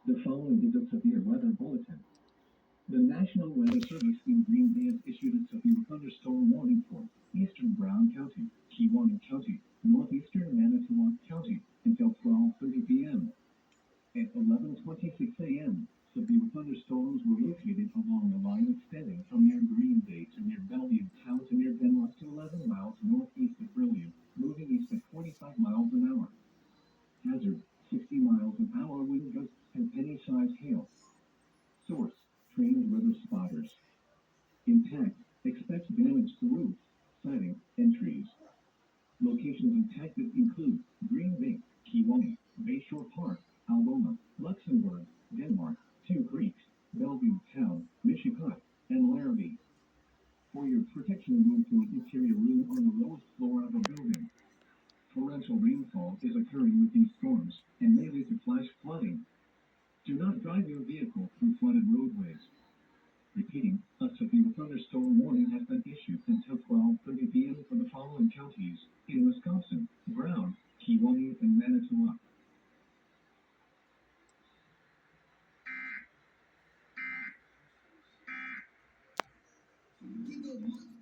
The following is a severe weather bulletin. The National Weather Service in Green Bay has issued a severe thunderstorm warning for eastern Brown County, Kewaunee County, northeastern Manitowoc County until 12:30 p.m. At 11:26 a.m., severe thunderstorms were located along a line extending from near Green Bay to near Bellevue Town to near Denmark to 11 miles northeast of Brilliant, moving east at 45 miles an hour. Hazard, 60 miles an hour wind gusts and penny-sized hail. Source, trained weather spotters. Impact, expect damage to roofs, siding, and trees. Locations impacted include Green Bay, Kewaunee, Bayshore Park, Algoma, Luxembourg, Denmark, Two Creeks, Bellevue Town, Mishicot, and Larrabee. For your protection, move to an interior room on the lowest floor of a building. Torrential rainfall is occurring with these storms and may lead to flash flooding. Do not drive your vehicle through flooded roadways. Repeating, a severe thunderstorm warning has been issued until 12:30 p.m. for the following counties in Wisconsin: Brown, Kewaunee, and Manitowoc. Keep those